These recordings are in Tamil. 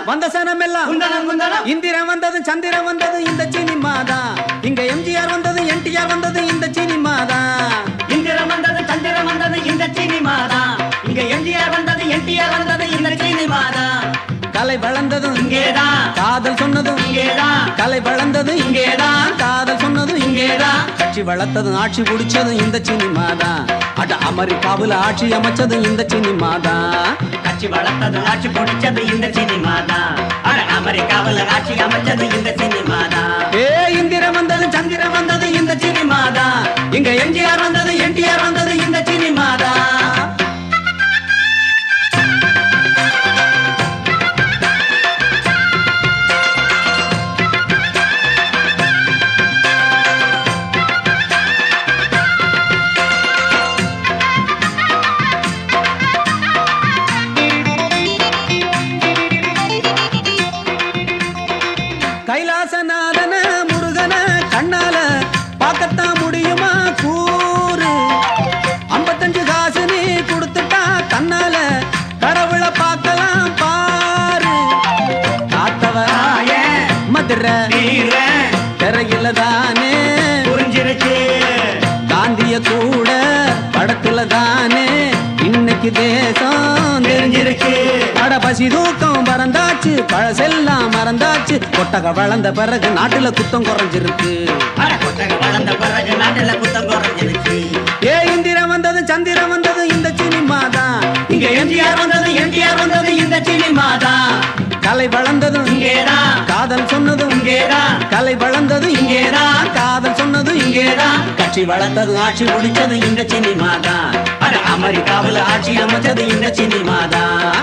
வந்த சனமெல்லாம் இந்திரன் வந்தது சந்திரன் வந்தது இந்த சினிமா தான். இங்க எம்ஜிஆர் வந்தது என்டிஆர் வந்தது இந்த சினிமா தான். இந்திரன் வந்தது சந்திரன் வந்தது இந்த சினிமா தான். இங்க எம்ஜிஆர் வந்தது என்டிஆர் வந்தது இந்த சினிமா தான். கலை வளர்ந்ததும் இங்கேதான், காதல் சொன்னதும் இங்கேதான். கலை வளர்ந்தது இங்கேதான், காதல் சொன்னதும் இங்கேதான். கட்சி வளர்த்ததும் ஆட்சி பிடிச்சதும் இந்த சினிமா தான். அட அமெரிக்காவுல ஆட்சி அமைச்சதும் இந்த சினிமா தான். கட்சி வளர்த்தது ஆட்சி பிடிச்சது இந்த சினிமா தான். அட அமெரிக்காவில் ஆட்சி அமைச்சது இந்த சினிமா தான். ஏ இந்திரன் வந்தது சந்திரன் வந்தது இந்த சினிமா தான். இங்க எம்ஜிஆர் வந்தது என்டிஆர் வந்தது இந்த சினிமா தான். கைலாசநாதன முருகன கண்ணால பார்க்கத்தான் முடியுமா கூறு. 55 காசு நீ கொடுத்துட்டா தன்னால கடவுளை பார்க்கலாம் பாரு. காத்தவராய மதுரை திரையில தானே புரிஞ்சிருச்சு. காந்திய கூட படத்துல தானே இன்னைக்கு தேசம் தெரிஞ்சிருக்கு. அட பசி தூக்கம் பறந்தாச்சு, பழசெல்லாம் மறந்தாச்சு. கொட்டக வளர்ந்த பிறகு நாட்டுல குத்தம் குறைஞ்சிருக்கு. வளர்ந்த பிறகு நாட்டுல குத்தம் குறைஞ்சிருக்கு. ஏ இந்திரன் வந்தது சந்திரன் வந்தது இந்த சினிமா தான். இங்க எம்ஜிஆர் வந்தது என்டிஆர் வந்தது இந்த சினிமா தான். கலை வளர்ந்ததும் இங்கேதான், காதல் சொன்னதும் இங்கேதான். கலை வளர்ந்தது இங்கேதான், காதல் சொன்னது இங்கேதான். கட்சி வளர்த்தது ஆட்சி முடிச்சது இந்த சினிமா தான். அட அமெரிக்காவில் ஆட்சி அமைச்சது இந்த சினிமா தான்.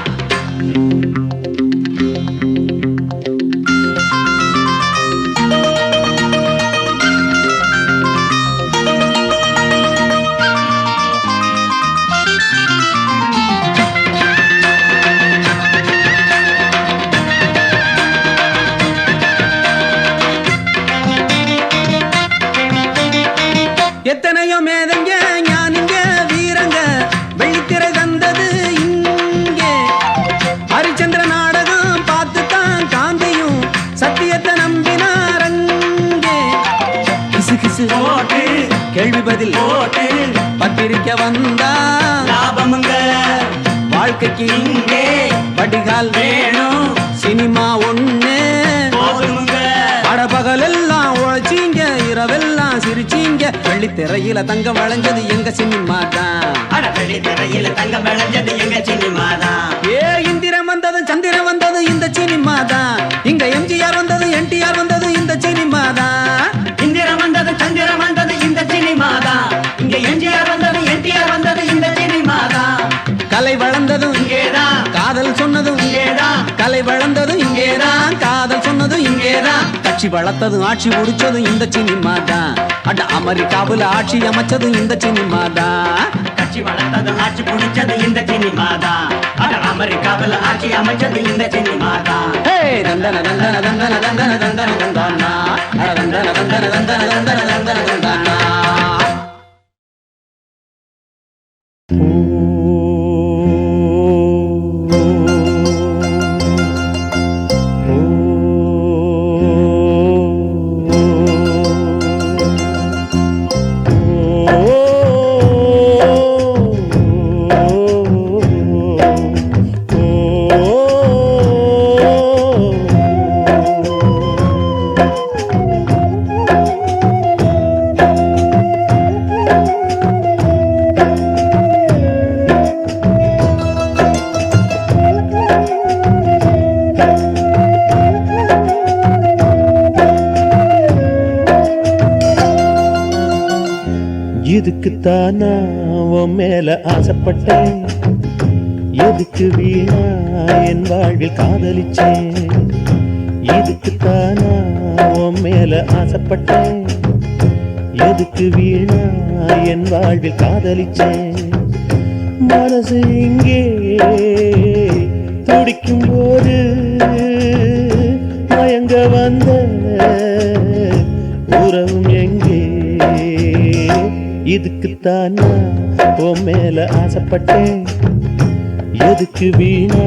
எத்தனையோ மேதங்க ஞானிங்க வீரங்க வெள்ளித்திரை தந்தது இங்கே. ஹரிச்சந்திர நாடகம் பார்த்துத்தான் காந்தியும் சத்தியத்தை நம்பினாரங்கே. கிசு கிசு போட்டு கேள்வி பதில் போட்டு பத்திரிக்கை வந்தா லாபமுங்க. வாழ்க்கைக்கு இங்கே வடிகால் வேணும் சினிமா ஒண்ணு போதுமுங்க. பகல் எல்லாம் உழைச்சீங்க, இரவெல்லாம் சிரிச்சீங்க. வெள்ளித்திரையில தங்கம் வளைஞ்சது எங்க சினிமா தான். அட வெள்ளித்திரையில தங்கம் விளைஞ்சது எங்க சினிமா தான். ஏ இந்திரன் வந்தது சந்திரன் வந்தது இந்த சினிமா தான். இங்க எம்ஜிஆர் வந்தது என்டிஆர் வந்தது இந்த சினிமா தான். இந்திரன் வந்தது சந்திரன் வந்தது இந்த சினிமா தான். இங்க எம்ஜிஆர் வந்தது என்டிஆர் வந்தது இந்த சினிமா தான். கலை வளர்ந்ததும் இங்கேதான், காதல் சொன்னதும் இங்கேதான். கலை வளர்ந்ததும் இங்கேதான், காதல் சொன்னதும் இங்கேதான். கட்சி வளர்த்ததும் ஆட்சி முடிச்சதும் இந்த சினிமா தான். அட அமெரிக்காவுல ஆட்சி அமைச்சது இந்த சினிமா தான். கட்சி வளர்த்தது ஆட்சி பிடிச்சது இந்த சினிமா தான். அட அமெரிக்காவில் ஆட்சி அமைச்சது இந்த சினிமா தான். ஹே தந்தன தந்தன தந்தன தந்தன தந்தன தந்தானா. அட தந்தன தந்தன தந்தன தந்தன தந்தன தந்தானா. எதுக்குத்தானா உன் மேல ஆசைப்பட்டேன், எதுக்கு வீணா என் வாழ்வில் காதலிச்சேன். எதுக்குத்தானா உன் மேல ஆசைப்பட்டேன், எதுக்கு வீணா என் வாழ்வில் காதலிச்சேன். மனசு இங்கே துடிக்கும் போது மயங்க வந்த உறவும் எங்கே. இதுக்குத்தானா உன் மேல ஆசைப்பட்டேன், எதுக்கு வீணா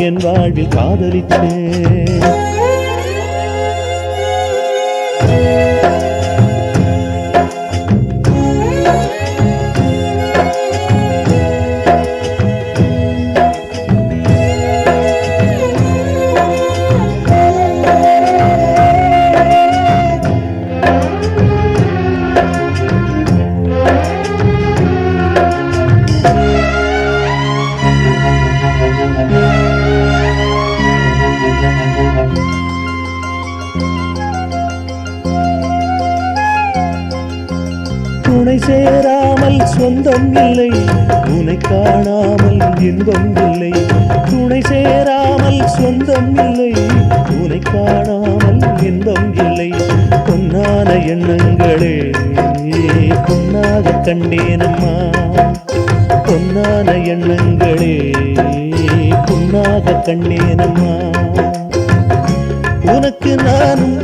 என் வாழ்வில் காதலிச்சேன். துணை சேராமல் சொந்தம் இல்லை, உனை காணாமல் இன்பம் இல்லை. துணை சேராமல் சொந்தம் இல்லை, உனை காணாமல் இன்பம் இல்லை. பொன்னான எண்ணங்களே பொன்னாக கண்டேனம்மா, பொன்னான எண்ணங்களே பொன்னாக கண்டேனம்மா. உனக்கு நானும்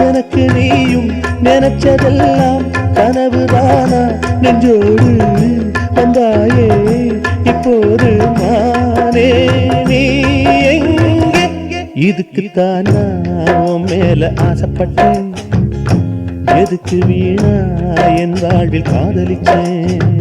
எனக்கு நீயும் நினைச்சதெல்லாம் கனவுதானா, நெஞ்சோடு வந்தாயே இப்போது மானே நீ எங்கே. இதுக்குத்தான் நான் மேல ஆசைப்பட்டேன், எதுக்கு வீணா என் வாழ்வில் காதலிச்சேன்.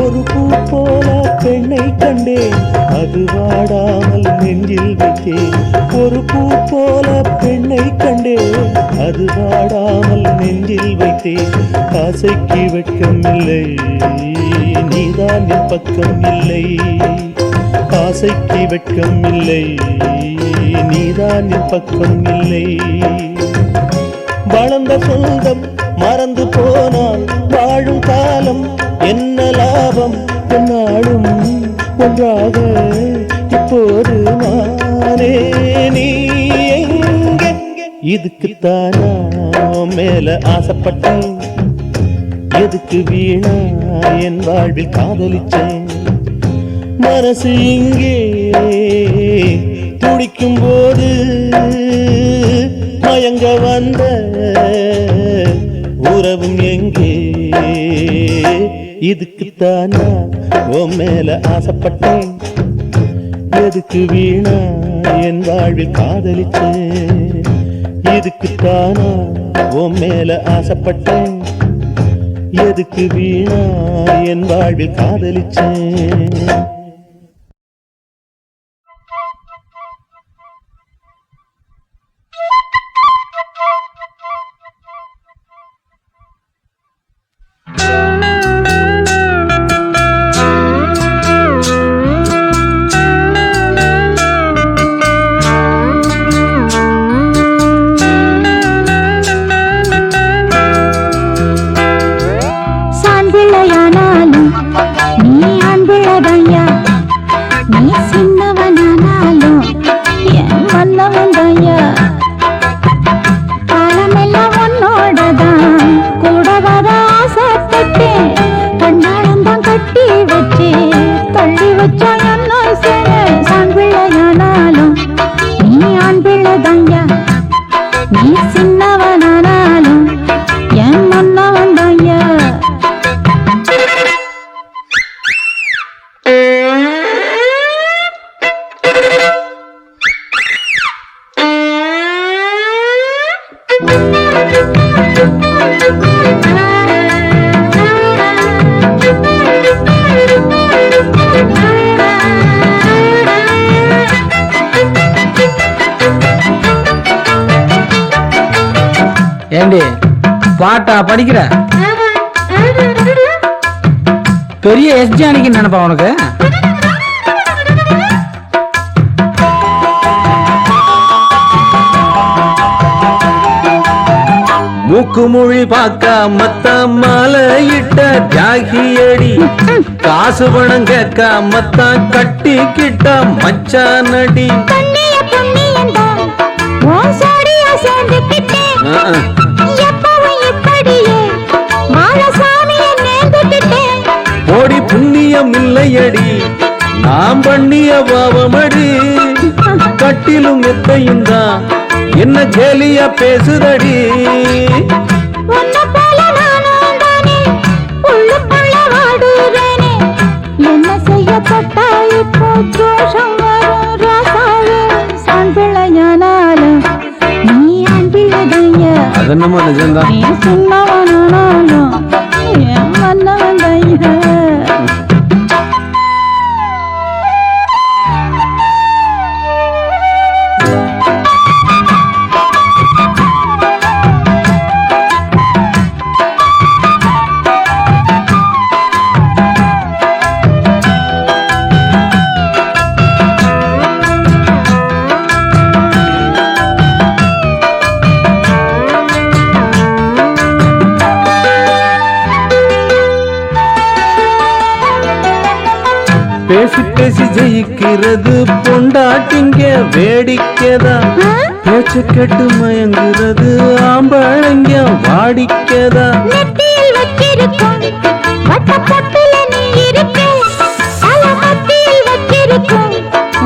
ஒரு பூ போல பெண்ணை கண்டேன், அது வாடாமல் நெஞ்சில் வைத்தேன். ஒரு பூ போல பெண்ணை கண்டேன், அது வாடாமல் நெஞ்சில் வைத்தேன். ஆசைக்கு வெட்கம் இல்லை, நீதான் என் பக்கம் இல்லை. ஆசைக்கு வெட்கம் இல்லை, நீதான் என் பக்கம் இல்லை. வளர்ந்த சொந்தம் மறந்து போனால் வாழும் காலம் என்ன லாபம், என்னாலும் ஒன்றாக இப்போது நானே நீ எங்கே. இதுக்குத்தான் நான் மேல ஆசைப்பட்டேன், எதுக்கு வீணா என் வாழ்வில் காதலிச்சேன். மனசு இங்கே துடிக்கும் போது மயங்க வந்த உறவும் எங்கே. இதுக்குத்தான் உன் மேல ஆசைப்பட்டேன், எதுக்கு வீணா என் வாழ்வில் காதலிச்சேன். இதுக்குத்தான் உன் மேல ஆசைப்பட்டேன், எதுக்கு வீணா என் வாழ்வில் காதலிச்சேன். ஏண்டி பாட்டா படிக்கிற? பெரிய எஸ்ஜி அன்னைக்கு நினைப்பா உனக்கு? மூக்கு மொழி பார்க்காமத்த மாலையிட்ட தியாகியடி காசு பணம் கேட்காமத்தான் கட்டிக்கிட்ட மச்சானடி கண்ணிய புண்ணியந்தான் உன் சோடியா சேர்ந்துக்கிட்டேன் எப்பவும் இப்படியே மாலசாமிய நேர்ந்துக்கிட்டேன் ஓடி புண்ணியம் இல்லையடி நாம் பண்ணிய பாவமடி கட்டிலும் எத்தையும் தான் என்ன கேலியா பேசுதடி உன்னை போல நானும் தானே உள்ளுக்குள்ள வாடுறேனே என்ன செய்யப்பட்டா இப்போ தோஷம் வரும் ராசாவே சான் பிள்ளையானாலும் நீ ஆண் பிள்ளைதைய அது நம்ம நிஜம்தான் நீ சின்னவனானாலும் என் மன்னவன் தைய பேசி பேசி ஜெயிக்கிறது பொண்டாட்டிங்க வேடிக்கைதா பேச்சு கேட்டு மயங்குறது ஆம்பளைங்க வாடிக்கைதா நெத்தியில் வச்சிருக்கும் வட்டப்பொட்டில நீ இருக்க அலமத்தியில் வச்சிருக்கும்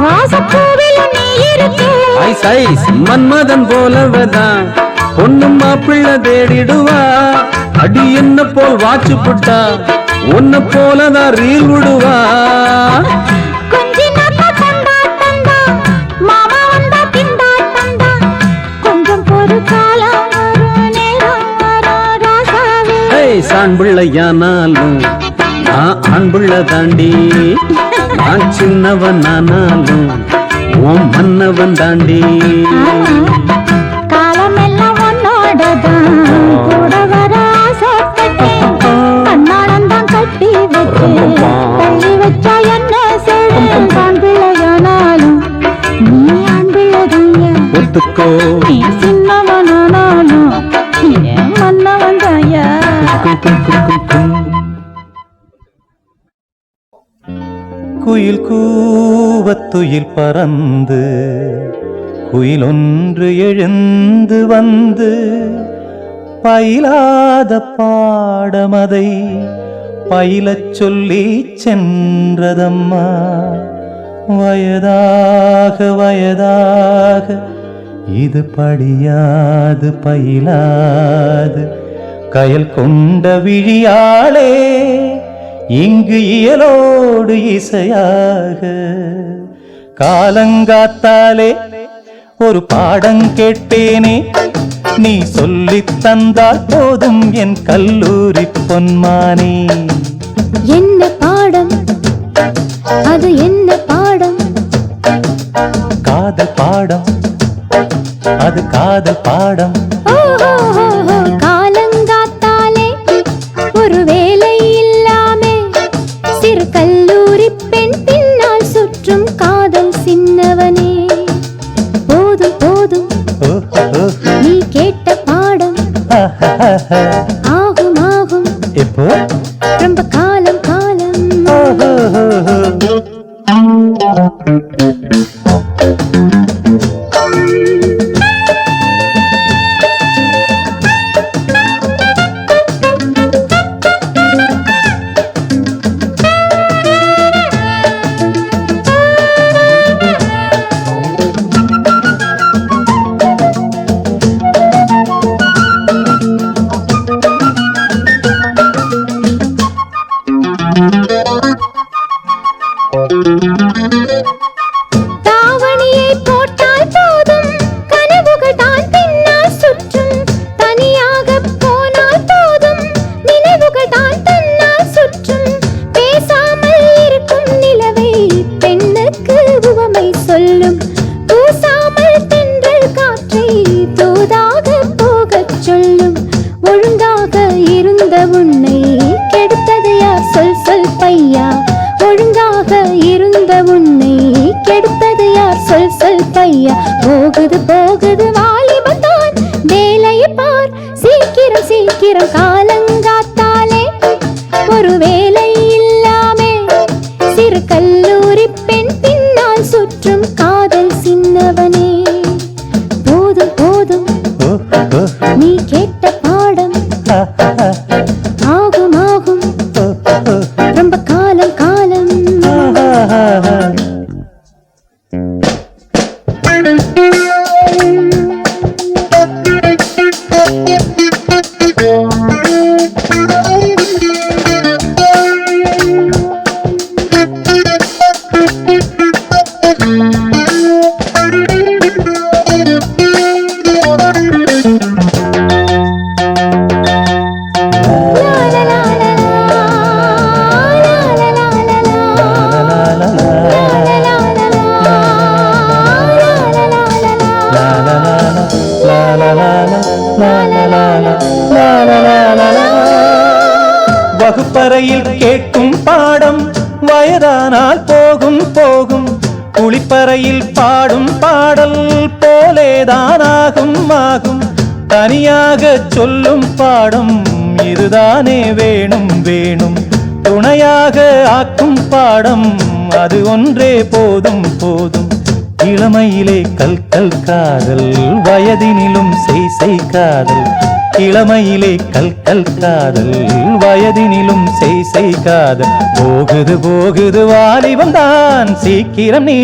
வாசப்பூவில் நீ இருக்க ஐஸ் ஐஸ் மன்மதன் போலவதான் பொண்ணு மாப்பிள்ள தேடிடுவா அடி என்ன போல் வாச்சு புட்டா உன்ன போலதான் ரீல் விடுவா கொஞ்சி நாத்தா தந்தா தந்தா மாமா வந்தா திண்டா தந்தா கொஞ்சம் பொறு காலம் வரும் நேரம் வரும் ராசாவே ஏய் சான் பிள்ளையானாலும் நான் ஆண் பிள்ளை தாண்டி நான் சின்னவன் ஆனாலும் உன் மன்னவன் தாண்டி காலமெல்லாம் உன்னோடதான் கூட வர ஆசைப்பட்டேன் கண்ணானந்தான் கட்டி வச்சு தள்ளி வச்சா என்ன செய்யும் தான் பிள்ளையானாலும் நீ ஆண் பிள்ளைதைய ஒத்துக்கோ நீ சின்னவனானாலும் என் மன்னவன் தாயா குயில் கூவத்துயில் பறந்து குயில் ஒன்று எழுந்து வந்து பயிலாத பாடமதை பயிலச் சொல்லி சென்றதம்மா வயதாக வயதாக இது படியாது பயிலாது கயல் கொண்ட விழியாளே இங்கு இயலோடு இசையாக காலங்காத்தாலே ஒரு பாடம் கேட்பேனே நீ சொல்லித் தந்தால் போதும் என் கல்லூரி பொன்மானே என்ன பாடம் அது என்ன பாடம் காதல் பாடம் அது காதல் பாடம் ஓஹோஹோஹோ, காலங்காத்தாலே ஒரு வேலை இல்லாமே சிறு கல்லூரி பெண் பின்னால் சுற்றும் காதல் சின்னவனே போதும் போதும் நீ கேட்ட பாடம் ஆகும் ஆகும் எப்போ ரொம்ப காலம் காலம் தாவணியை போட்டால் போதும் கனவுகள் தான் பின்னால் சுற்றும் தனியாக போனால் போதும் நினைவுகள் தான் தன்னால் சுற்றும் பேசாமல் இருக்கும் நிலவை பெண்ணுக்கு உவமை சொல்லும் பூசாமல் தென்றல் காற்றை தூதாக போகச் சொல்லும் ஒழுங்காக இருந்த உன்னை கெடுத்தது யார் சொல் சொல் பையா ஒழுங்காக இருந்த உன்னை கெடுத்தது யார் சொல் சொல் பையா போகுது போகுது வாலிபத்தான் வேலையை பார் சீக்கிரம் சீக்கிரம் சீக்கிரம் காலங்காத்தாலே ஒரு வேலை இல்லாமே சிறு கல்லூரி பெண் பின்னால் சுற்றும் காதல் சின்னவனே போதும் போதும் நீ கேட்ட பாடம் ஆகும் ஆகும் ரொம்ப காலம் காலம் வகுப்பறையில் கேட்கும் பாடம் வயதானால் போகும் போகும் குளிப்பறையில் பாடும் பாடல் போலேதான் ஆகும் ஆகும் தனியாக சொல்லும் பாடம் இதுதானே வேணும் வேணும் துணையாக ஆக்கும் பாடம் அது ஒன்றே போதும் போதும் இளமையிலே கல் கல் காதல் வயதினிலும் செய் செய் காதல் இளமையிலே கல் கல் காதல் வயதினிலும் செய் செய் காதல் போகுது போகுது வாலிபம் தான் சீக்கிரம் நீ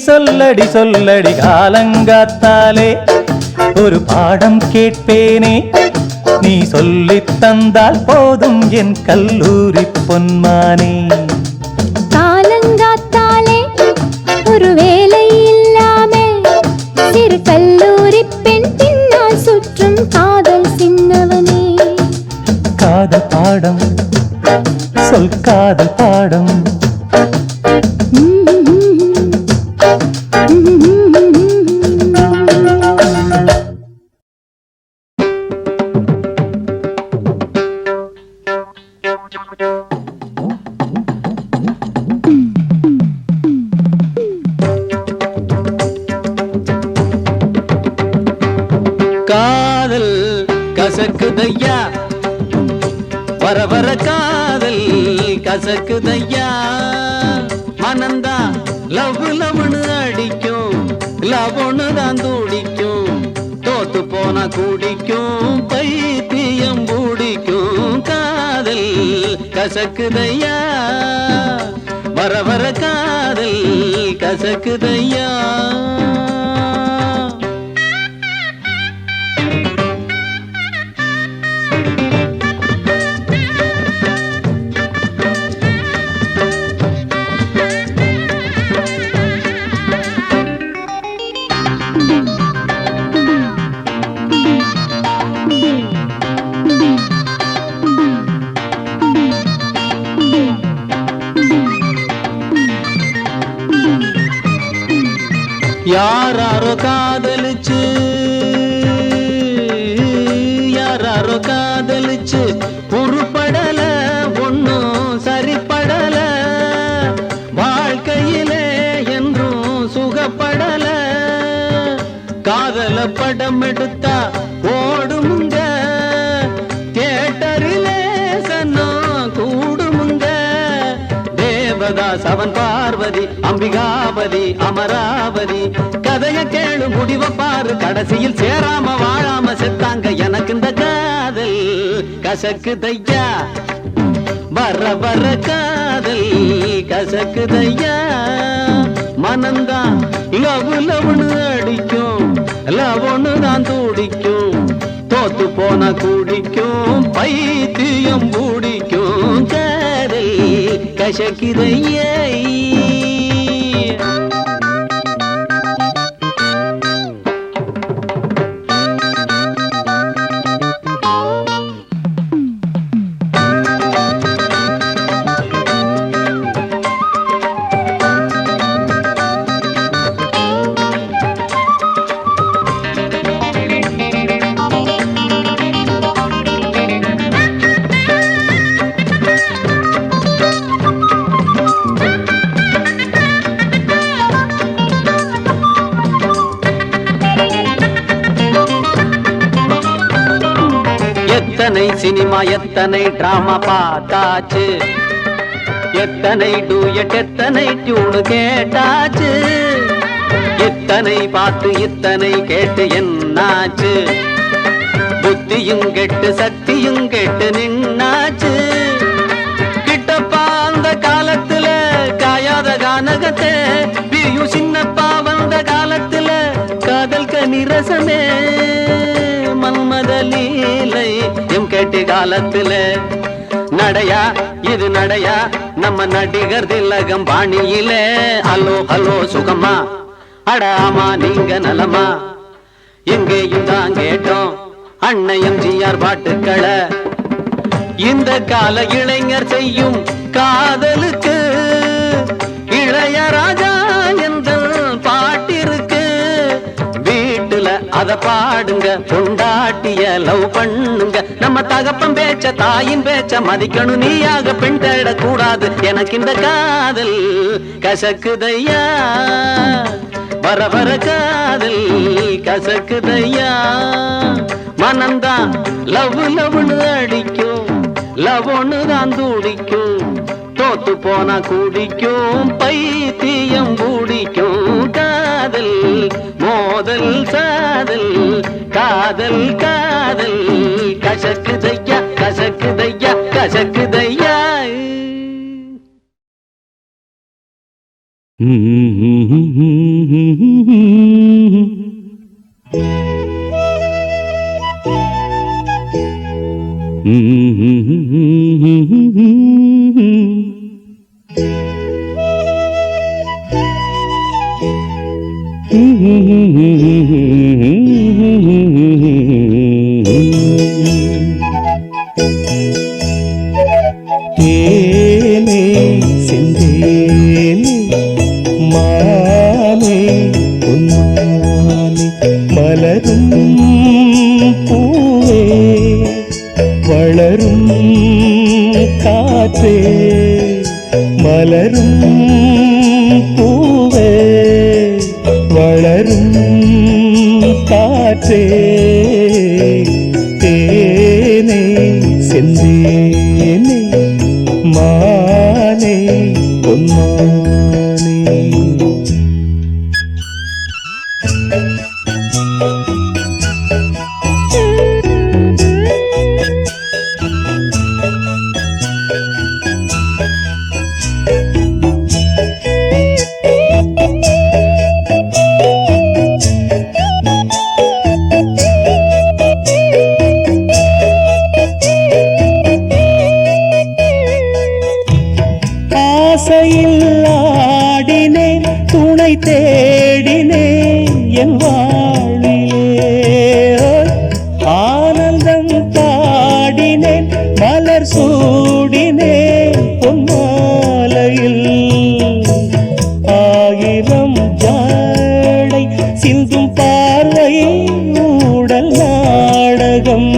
சொல்லடி சொல்லடி காலங்காத்தாலே ஒரு பாடம் கேட்பேனே நீ சொல்லித் தந்தால் போதும் என் கல்லூரி பொன்மானே காலங்காத்தாலே ஒரு வேலை இல்லாமே சிறு கல்லூரி பெண் பின்னால் சுற்றும் காதல் சின்னவனே காதல் பாடம் சொல் காதல் பாடம் காதல் கசக்குதையா வர வர காதல் கசக்குதையா மனந்தா லவ் லவ்னு அடிக்கும் லவ்னு தான் துடிக்கும் தோத்து போனா குடிக்கும் பைத்தியம் பூடிக்கும் காதல் கசக்குதையா வர வர காதல் கசக்குதையா யாராரோ காதலிச்சு யாராரோ காதலிச்சு உருப்படல ஒன்னும் சரிப்படல வாழ்க்கையிலே என்றும் சுகப்படல காதல படம் எடுத்தா ஓடுமுங்க தியேட்டரிலே சன்னா கூடுமுங்க தேவதாஸ் அவன் பார்வதி அம்பிகாபதி அமராவதி கதைய கேளு முடிவ பாரு கடைசியில் சேராம வாழாம செத்தாங்க எனக்கு இந்த காதல் கசக்குதையா வர வர காதல் கசக்குதையா மனந்தான் லவ் லவ்னு அடிக்கும் லவ்னு தான் துடிக்கும் தோத்து போன குடிக்கும் பைத்தியம் பூடிக்கும் காதல் கசக்குதையா எத்தனை சினிமா எத்தனை டிராமா பார்த்தாச்சு, எத்தனை டூயட் எத்தனை டியூனு கேட்டாச்சு, இத்தனை பார்த்து இத்தனை கேட்டு என்னாச்சு, புத்தியும் கெட்டு சக்தியும் கெட்டு நின்னாச்சு. கிட்டப்பா அந்த காலத்துல காயாத கானகத்தை பிரியும் சின்னப்பா வந்த காலத்துல காதல் கனிரசமே மன்மத லீலை எம் கேட்டு காலத்துல. நடையா இது நடையா நம்ம நடிகர் திலகம் பாணியில. ஹலோ ஹலோ சுகமா அடாமா நீங்க நலமா எங்கேயும் தான் கேட்டோம் அன்னையம் ஜிஆர் பாட்டுக்களை. இந்த கால இளைஞர் செய்யும் காதலுக்கு இளையராஜா என்ற பாட்டிருக்கு. வீட்டுல அத பாடுங்க, கொண்டாட்டிய லவ் பண்ணுங்க. நம்ம தகப்பன் பேச்ச தாயின் பேச்ச மதிக்கணும், நீயாக பெண் தேடக்கூடாது. எனக்கு இந்த காதல் கசக்குதையா, வர வர காதல் கசக்குதையா. மனந்தான் லவ் லவ்னு அடிக்கும், லவ் ஒண்ணு தான் துடிக்கும். தோத்து போனா குடிக்கும், பைத்தியம் குடிக்கும். காதல் மோதல் சாதல், காதல் காதல் கசக்குதையா கசக்குதையா கசக்குதையா. தேனே செந்தேனே மானே பொன்னானே மலரும் பூவே வளரும் காற்றே மலரும் பூவே வளரும் காற்றே தேனே செந்தேனே மானே பொன்னானே. ஆசையில் ஆடினேன், துணை தேடினேன் என் வாழ்விலே. ஆனந்தம் பாடினேன், மலர் சூடினேன் பொன்மாலையில். ஆயிரம் ஜாடை சிந்தும் பார்வை ஊடல் நாடகம்.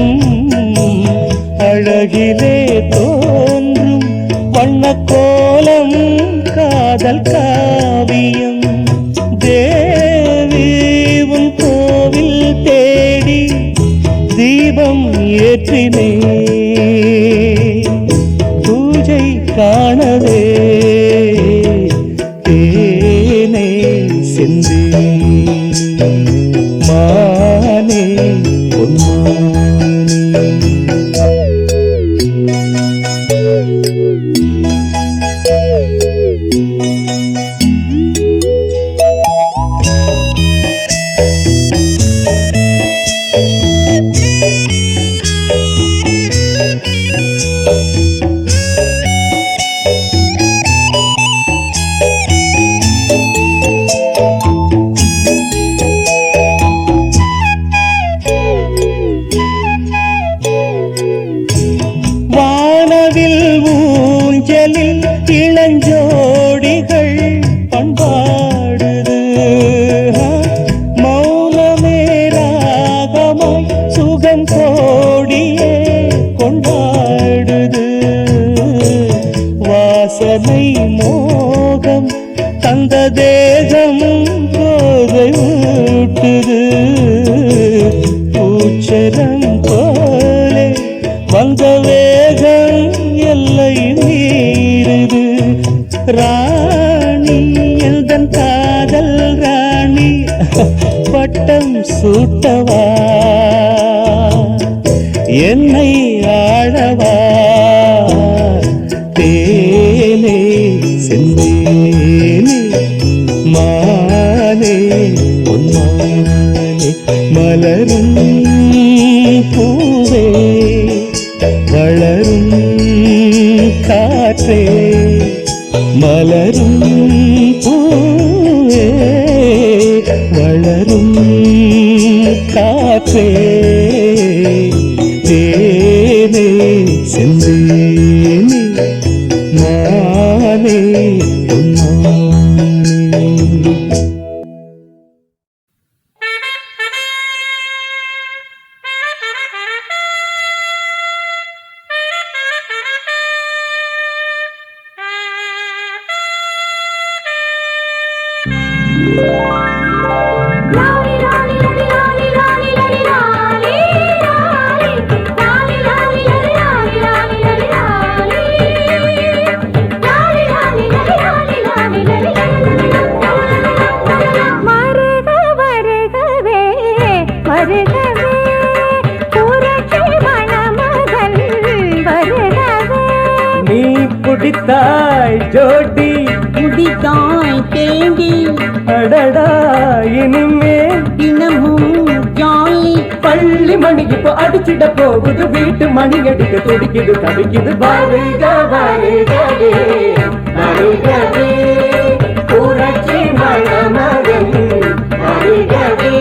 அழகிலே தோன்றும் வண்ணக்கோலம் காதல் காவியம். தேவி உன் கோவில் தேடி தீபம் ஏற்றினே, பூஜை காணவே தேனே செந்தே மானே பொன்னானே. வானவில் ஊஞ்சலில் இளஞ்சோடிகள் பண்பாடுது. மௌனமே ராகமாய் சுகம் கோடியே கொண்டாடுது. வாசனை மோகம் தந்த தேகம் போதை ஊட்டுது. பூச்சரம் போலே ராணி எந்தன் காதல் ராணி பட்டம் சூட்டவா என்னை ஆழவா தேனே செந்தேனே மானே பொன்மானே மலரும் பூவே வளரும் காற்றே மலரும் பூவே வளரும் காற்றே தேனே செந்தேனே மானே பொன்மானே. நீ பிடித்தாய் ஜோடி முடித்தாய் தேடி அடடா இனிமேல் தினமும் ஜாலி பள்ளி மணி இப்போ அடிச்சிட போகுது வீட்டு மணி அடிக்க துடிக்குது தவிக்குது வருக வருகவே வருகவே புரட்சி மணமகன் வருகவே.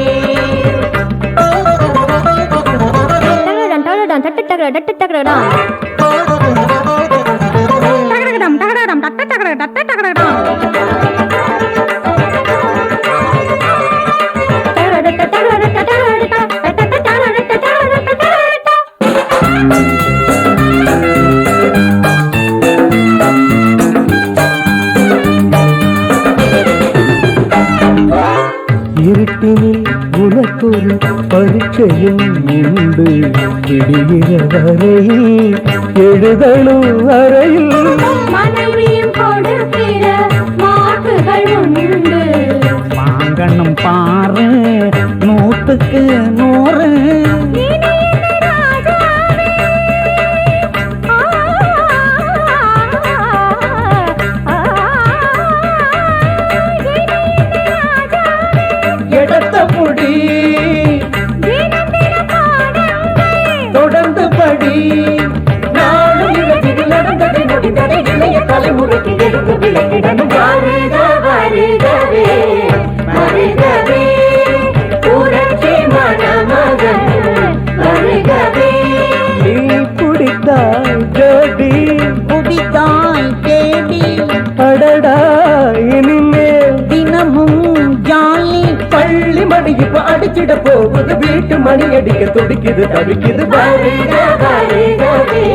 இருட்டினில் உனக்கொரு பரீட்சையும் உண்டு விடுகிற வரையில் எழுதணும் அறையில் மனைவியும் கொடுக்கிற மாட்டுகள் உண்டு வாங்கணும் பாரு 100க்கு 100. எடுத்தபடி தொடர்ந்து படி நாளும் இடத்தில் நடந்ததை முடிந்ததை இளைய தலைமுறைக்கு எடுத்து விளக்கிடணும். வருக வருகவே வருகவே புரட்சி மணமகன் வருகவே. நீ பிடித்தாய் ஜோடி முடித்தாய் தேடி அடடா இனிமேல் தினமும் ஜாலி பள்ளி மணி இப்ப அடிச்சிட போகுது வீட்டு மணி அடிக்க துடிக்குது தவிக்குது வருக வருகவே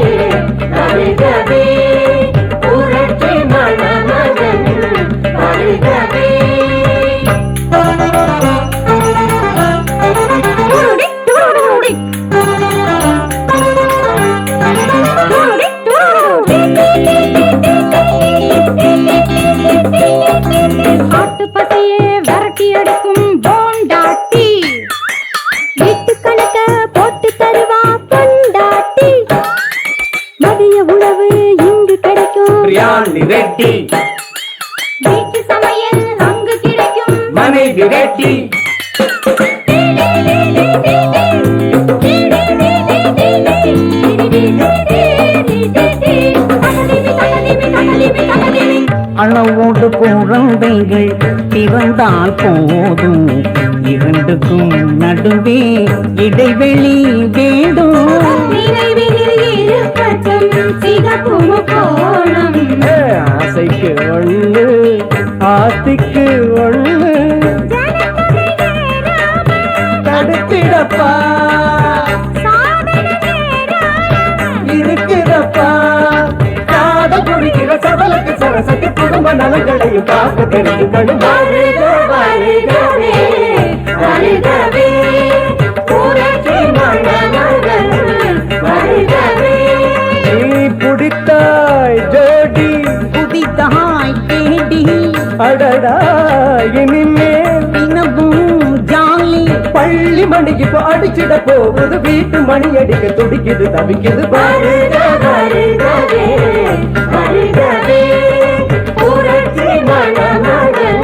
வருகவே புரட்சி மணமகன் வருகவே. காட்டு பசையே விரட்டி எடுக்கும் போண்டாட்டி வீட்டு கணக்க போட்டு தருவா பொண்டாட்டி மதிய உணவு இங்கு கிடைக்கும் பிரியாணி ரெட்டி வீட்டு சமையல் அங்கு கிடைக்கும் மனைவி ரெட்டி அளவோடு குழந்தைகள் பிறந்தால் போதும், இரண்டுக்கும் நடுவே இடைவெளி வேண்டும். ஆசைக்கு ஒண்ணு ஆத்திக்கு ஒண்ணு தடுத்திடப்பா இருக்கிறப்பா காத குடிக்கிற சபலக்கு சரசக்கு குடும்ப நலங்களையும் பார்க்க தெரிஞ்சுக்கணும். வருக வருகவே வருகவே புரட்சி மணமகன் வருகவே. நீ பிடித்தாய் ஜோடி புதிதாய் அடடா இனிமேல் தினமும் ஜாலி பள்ளி மணிக்கு இப்போ அடிச்சிட போகுது வீட்டு மணி அடிக்க துடிக்குது தவிக்குது புரட்சி மணமகள்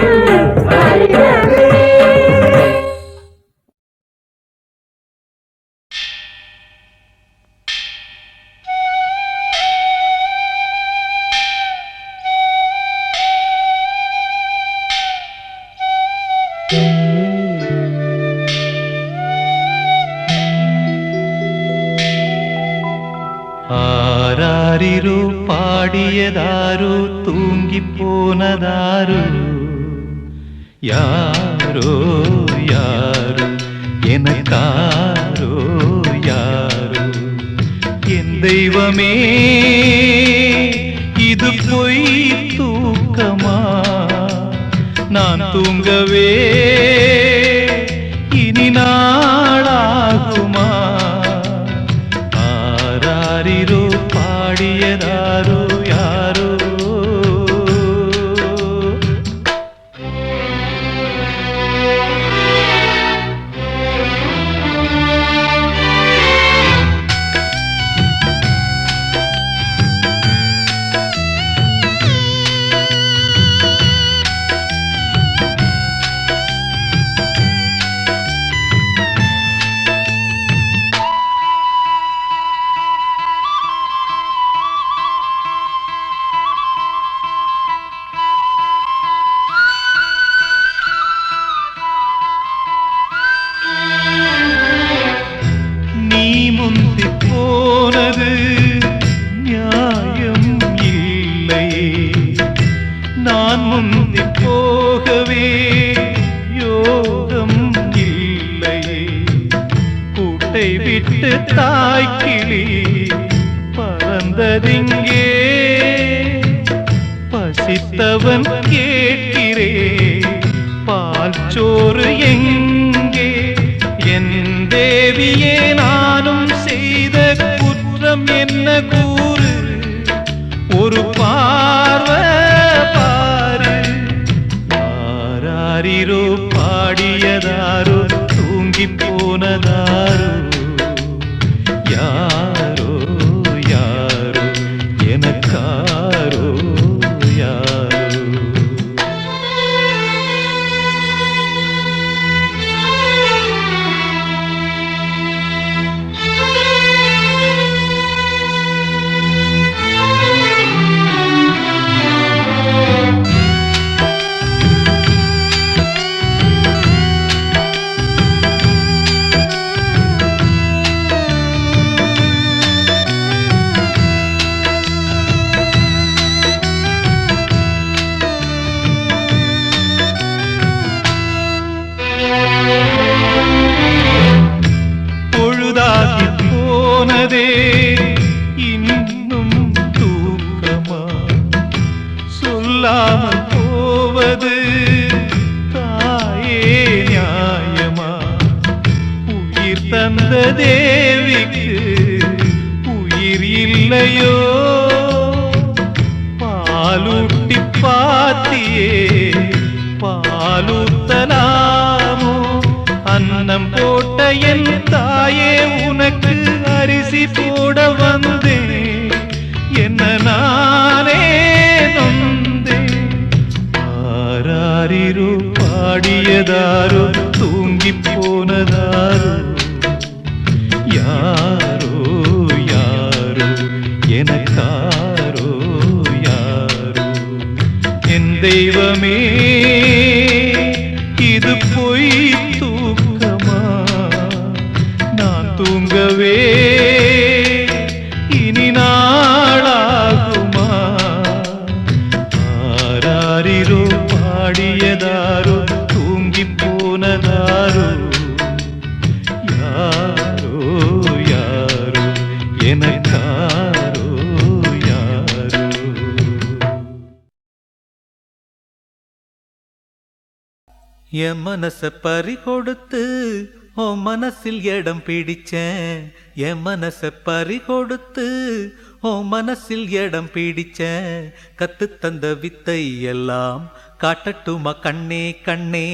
ஆராரிரு பாடியதாரு தூங்கி போனதாரு யாரோ யாரோ எனக்காரோ யாரோ என் தெய்வமே இது பொய் தூக்கமா நான் தூங்கவே இனி நாளாகுமா ஆராரிரோ பாடியதாரோ யாரோ விட்டு தாய்க்கிளி பறந்ததிங்கே பசித்தவன் கேட்கிறே பால் சோறு எங்கே என் தேவியே நானும் செய்த குற்றம் என்ன கூறு ஒரு பார்வை பாரு யாராரிரோ பாடியதாரோ தூங்கி போனதாரோ யாரோ யாரோ எனக்காரோ யாரோ இன்னும் தூக்கமா சொல்லாமல் போவது தாயே நியாயமா உயிர் தந்த தேவிக்கு உயிர் இல்லையோ பாலூட்டி பாத்தியே பாலூத்தலாமோ அன்னம் போட்ட என் தாயே உனக்கு அரிசி போட வந்தேன் என்ன நானே நொந்தேன் ஆராரிரோ பாடியதாரோ தூங்கி போனதாரோ யாரோ யாரோ எனக்காரோ யாரோ என் தெய்வமே இது பொய் தூக்கமா நான் தூங்கவே இனி நாளாகுமா ஆராரிரோ பாடியதாரோ தூங்கி போனதாரோ யாரோ யாரோ எனக்காரோ யாரோ என் மனச பறி கொடுத்து ஓ மனசில் இடம் பிடிச்சேன் என் மனச பறி கொடுத்து ஓ மனசில் இடம் பிடிச்சேன் கத்து தந்த வித்தை எல்லாம் காட்டட்டுமா கண்ணே கண்ணே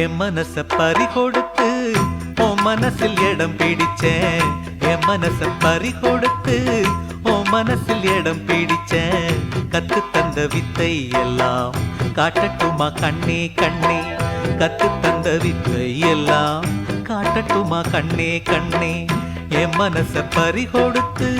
என் மனச பறி கொடுத்து ஓ மனசில் இடம் பிடிச்சேன் என் மனச பறி கொடுத்து ஓ மனசில் இடம் பிடிச்சேன் கத்து தந்த வித்தை எல்லாம் காட்டட்டுமா கண்ணே கண்ணே கத்து தந்த வித்தை எல்லாம் காட்டட்டுமா கண்ணே கண்ணே என் மனச பறி கொடுத்து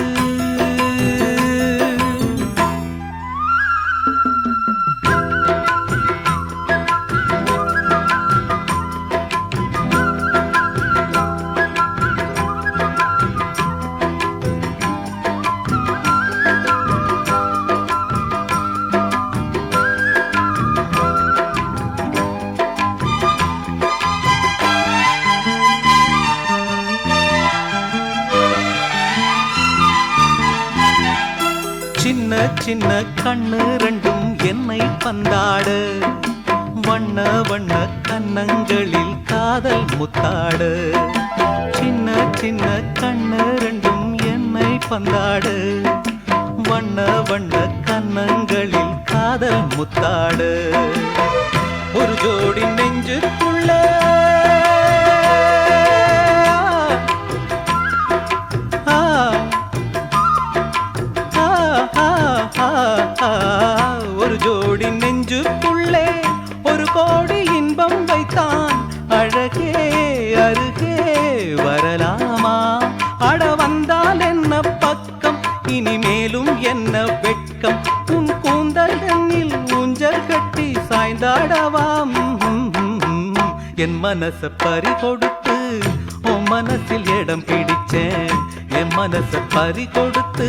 சின்ன சின்ன கண்ணு ரெண்டும் என்னை பந்தாடு வண்ண வண்ண கன்னங்களில் காதல் முத்தாடு சின்ன சின்ன கண்ணு ரெண்டும் என்னை பந்தாடு வண்ண வண்ண கன்னங்களில் காதல் முத்தாடு ஒரு ஜோடி நெஞ்சுக்குள்ள ஒரு ஜோடி நெஞ்சுக்குள்ளே ஒரு கோடி இன்பம் வைத்தான் அழகே அருகே வரலாமா அட வந்தால் என்ன பக்கம் இனிமேலும் என்ன வெட்கம் உன் கூந்தல் கண்ணில் ஊஞ்சல் கட்டி சாய்ந்தாடவாம் என் மனச பறி கொடுத்து உன் மனசில் இடம் பிடிச்சேன் என் மனச பறி கொடுத்து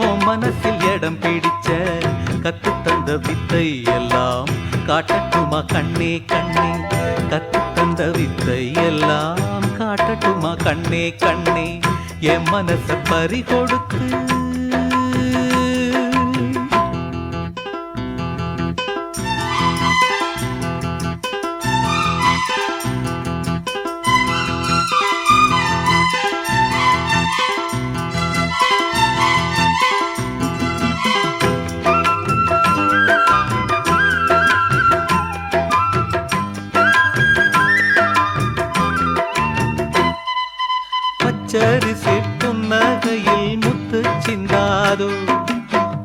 உன் மனசில் இடம் பிடிச்சேன் கத்து தந்த வித்தை எல்லாம் காட்டட்டுமா கண்ணே கண்ணே கத்து தந்த வித்தை எல்லாம் காட்டட்டுமா கண்ணே கண்ணே என் மனச பறி கொடுத்து பச்சரிசி புன்னகையில் முத்து சிந்தாதோ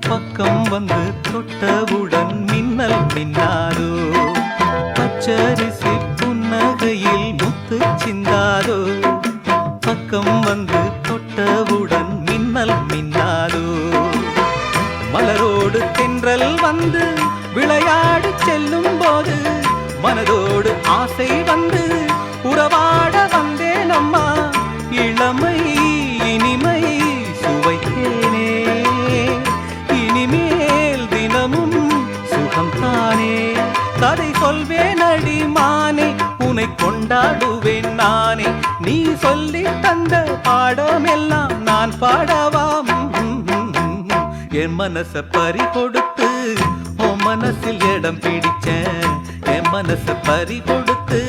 பக்கம் வந்து தொட்டவுடன் மின்னல் மின்னாதோ பச்சரிசி புன்னகையில் முத்து சிந்தாதோ பக்கம் வந்து தொட்டவுடன் மின்னல் மின்னாதோ மலரோடு தென்றல் வந்து விளையாடி செல்லும் போது மனதோடு ஆசை வந்து உறவாட வந்தேன் அம்மா இளமை இனிமை சுவைத்தேனே இனிமேல் தினமும் சுகம் தானே கதை சொல்வேன் அடிமானே உன்னை கொண்டாடுவேன் நானே நீ சொல்லி தந்த பாடமெல்லாம் நான் பாடவாம் என் மனச பறி கொடுத்து உன் மனசில் இடம் பிடிச்சேன் என் மனச பறி கொடுத்து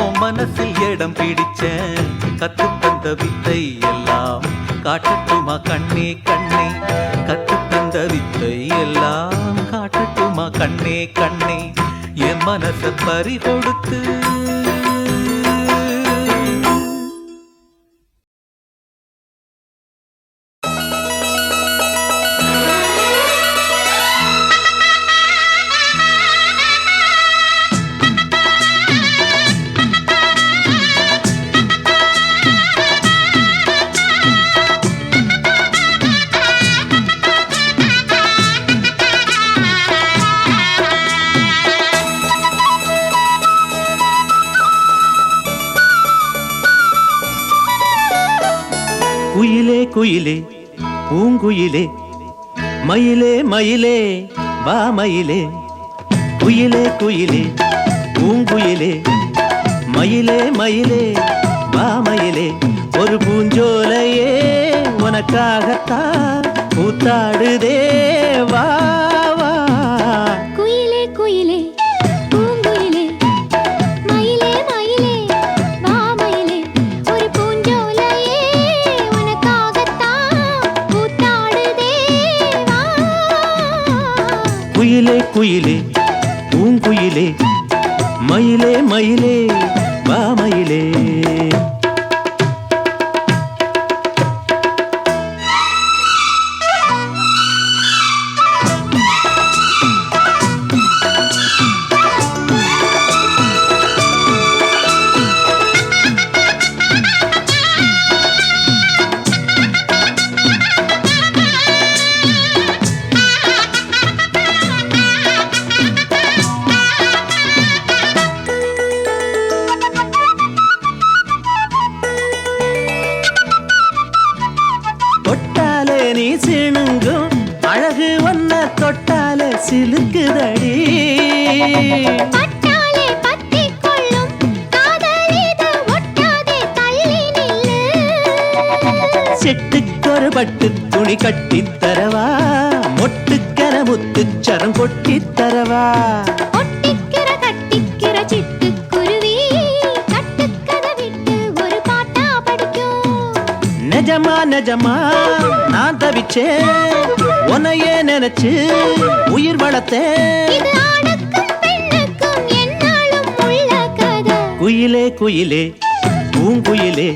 உன் மனசில் இடம் பிடிச்சேன் கத்து தந்த வித்தை எல்லாம் காட்டட்டுமா கண்ணே கண்ணே கத்து தந்த வித்தை எல்லாம் காட்டட்டுமா கண்ணே கண்ணே என் மனச பறி கொடுத்து குயிலே குயிலே பூங்குயிலே மயிலே மயிலே வா மயிலே குயிலே குயிலே பூங்குயிலே மயிலே மயிலே வா மயிலே ஒரு பூஞ்சோலையே உனக்காகத்தான் கூத்தாடுதே வா வா குயிலே குயிலே பூங்குயிலே மயிலே மயிலே வா மயிலே ஒரு பூஞ்சோலையே உனக்காகத்தான் கூத்தாடுதே வா குயிலே குயிலே பூங்குயிலே மயிலே மயிலே வா மயிலே தொட்டாலே நீ சிணுங்கும் அழகு ஒன்ன தொட்டாலே சிலுக்குதடி பட்டாலே பத்திக் கொள்ளும் காதல் இது ஒட்டாதே தள்ளி நில்லு செட்டுக்கொரு பட்டு துணி கட்டித் தரவா மொட்டுக்கர முத்துச்சரம் கொட்டித் தரவா ஒட்டிக்கிற கட்டிக்கிற சிட்டுக்குருவி கட்டுக்கதை விட்டு ஒரு பாட்டா படிக்கும் நிஜமா நிஜமா நான் தவிச்சேன் உன்னையே நினைச்சு உயிர் வளர்த்தேன் இது ஆணுக்கும் பெண்ணுக்கும் என்னாலும் உள்ள கதை குயிலே குயிலே பூங்குயிலே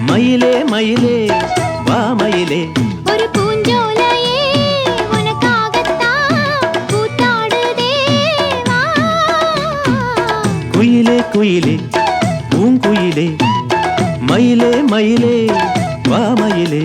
மயிலே மயிலே வா மயிலே ஒரு பூஞ்சோலையே உனக்காகத்தான் கூத்தாடுதே வா குயிலே குயிலே பூங்குயிலே மயிலே மயிலே வா மயிலே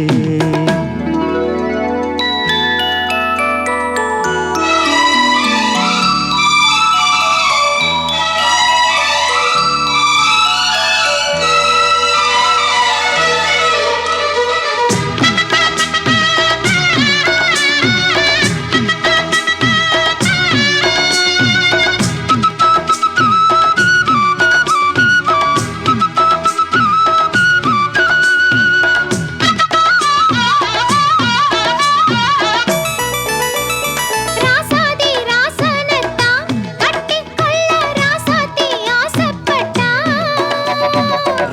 ராசாதி ராசனத்தான் கட்டிக்கொள்ள ராசாத்தி ஆசைப்பட்டா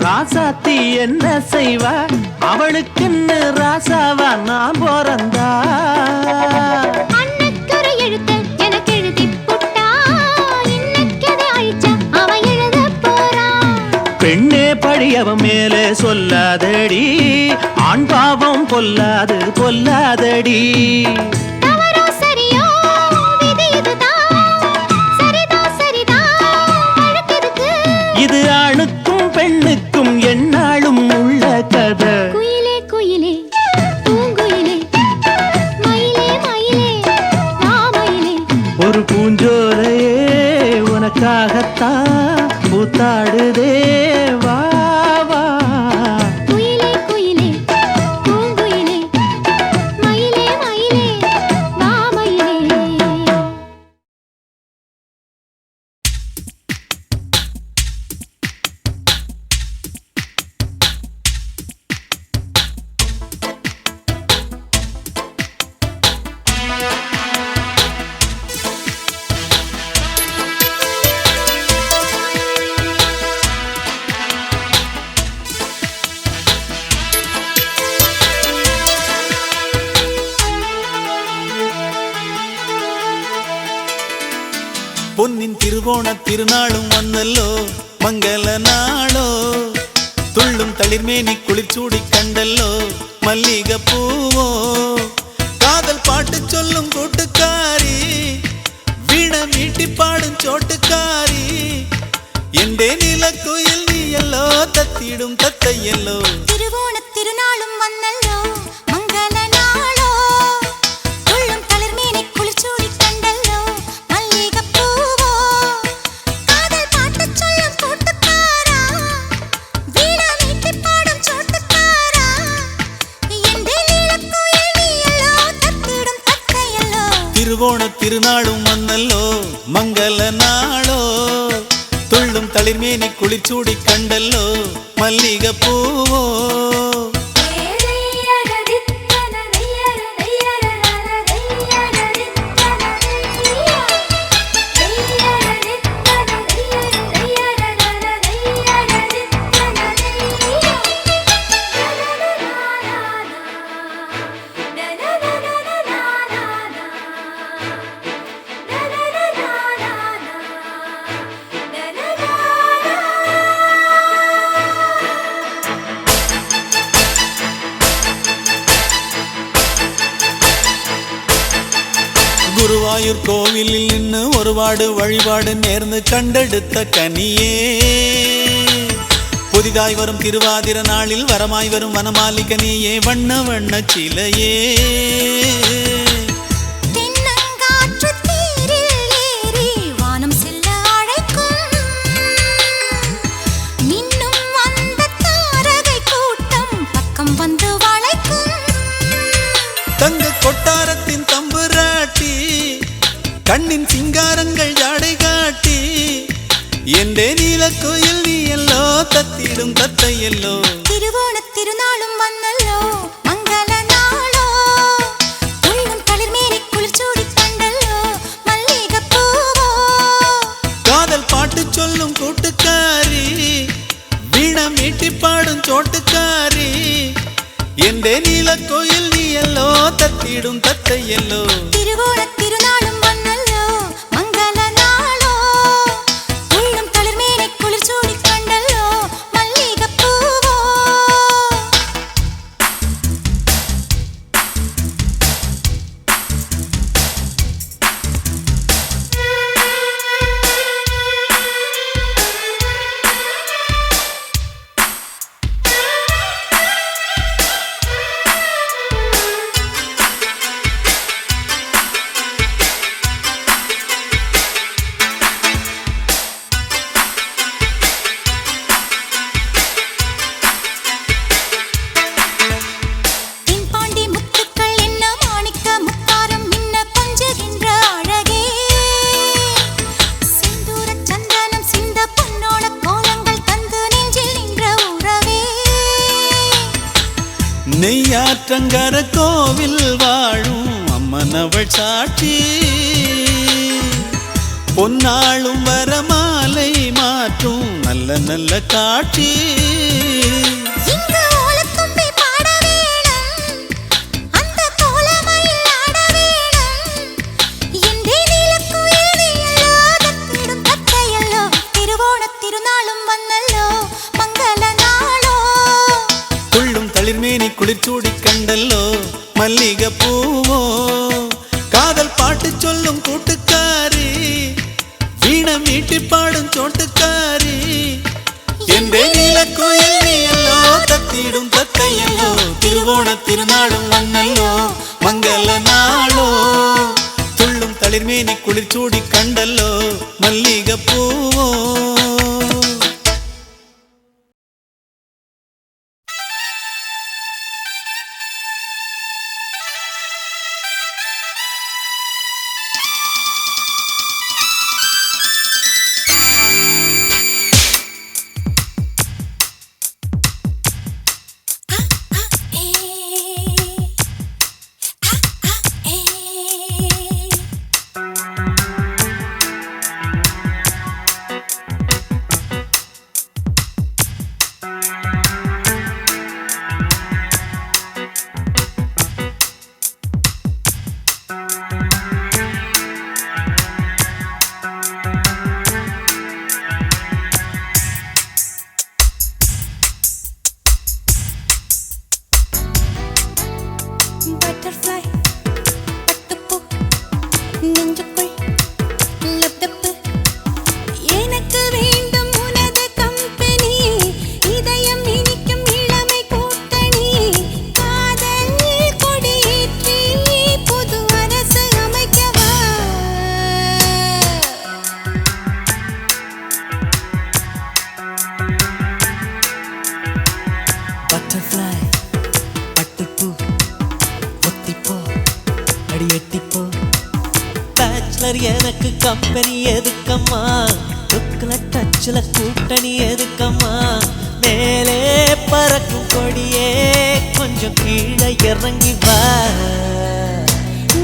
ராசாத்தி என்ன செய்வா அவளுக்குன்னு ராசாவா நான் பிறந்தா அன்னைக்கொரு எழுத்து எனக்கு எழுதிப் புட்டா இன்னைக்கதை அழிச்சா அவன் எழுதப் போறான் பெண்ணே பழியவன் மேலே சொல்லாதடி ஆண் பாவம் பொல்லாது பொல்லாதடி தவறோ சரியோ விதி இதுதான் சரிதான் சரிதான் அழுத்ததுக்கு இது ஆணுக்கும் பெண்ணுக்கும் எந்நாளும் உள்ள கதை குயிலே குயிலே பூங்குயிலே மயிலே மயிலே வா மயிலே ஒரு பூஞ்சோலையே உனக்காகத்தான் கூத்தாடுதே வா வா குயிலே குயிலே பூங்குயிலே மயிலே மயிலே வா மயிலே பொன்னின் திருவோண திருநாளும் வந்தல்லோ மங்கள நாளோ துள்ளும் தளிர்மேனி குளிர்ச்சூடி கண்டல்லோ மல்லிகை பூவோ காதல் பாட்டு சொல்லும் கூட்டுக்காரி வீண மீட்டி பாடும் சோட்டுக்காரி எண்டே நிலக்குயில் நீ எல்லோ தத்திடும் தத்தை எல்லோ திருவோணத் திருநாளும் வந்தல்லோ மங்கள நாளோ துள்ளும் தளிர்மேனி குளிர்ச்சூடி கண்டல்லோ மல்லிகைப் பூவோ காதல் பாட்டுச் சொல்லும் கூட்டுக்காரா வீண மீட்டிப் பாடும் சோட்டுக்காரா எண்டே நீலக்குயில் நீ எல்லோ தத்திடும் தத்தையல்லோ திருவோண திருநாளும் வந்தல்லோ மங்கள நாளோ துள்ளும் தளிர்மேனி குளிச்சூடி கண்டல்லோ மல்லிகை பூவோ குருவாயூர் கோவிலில் நின்று ஒருபாடு வழிபாடு நேர்ந்து கண்டெடுத்த கனியே புதிதாய் வரும் திருவாதிர நாளில் வரமாய் வரும் வனமாலி கனியே வண்ண வண்ண சிலையே தங்க கொட்டாரத்தின் தம்புராட்டி கண்ணின் சிங்காரங்கள் ஜாடை காட்டி எந்த நீலக்கோயில் நீ எல்லோ தத்திடும் தத்தை எல்லோ திருவோண திருநாளும் வந்தல்லோ மங்கள நாளோ துள்ளும் தளிர்மேனி குளிர்ச்சூடி கண்டல்லோ மல்லிகை பூவோ காதல் பாட்டு சொல்லும் கூட்டுக்காரி வீணை மீட்டி பாடும் சோட்டுக்காரி எந்த நீலக்கோயில் நீ எல்லோ தத்திடும் தத்தை எல்லோ திருவோண திருநாளும் வந்தல்லோ மங்கள நாளோ துள்ளும் தளிர்மேனி குளிர்ச்சூடி கண்டல்லோ மல்லிகை பூவோ நெய்யாற்றங்கர கோவில் வாழும் அம்மனவள் சாட்சி பொன்னாளும் வரமாலை மாற்றும் நல்ல நல்ல காட்சி தளிர்மேனி குளிர்ச்சூடி கண்டல்லோ மல்லிகை பூவோ காதல் பாட்டு சொல்லும் கூட்டுக்காரி வீணை மீட்டி பாடும் சோட்டுக்காரி எந்த நீலக்கோயில் நீ எல்லோ தத்திடும் தத்தை எல்லோ திருவோண திருநாளும் வந்தல்லோ மங்கள நாளோ துள்ளும் தளிர்மேனி குளிர்ச்சூடி கண்டல்லோ மல்லிகை பூவோ கம்பெனி எதுக்கம்மா லுக்குல டச்சுல கூட்டணி எதுக்கம்மா மேலே பறக்கும் கொடியே கொஞ்சம் கீழே இறங்கி வா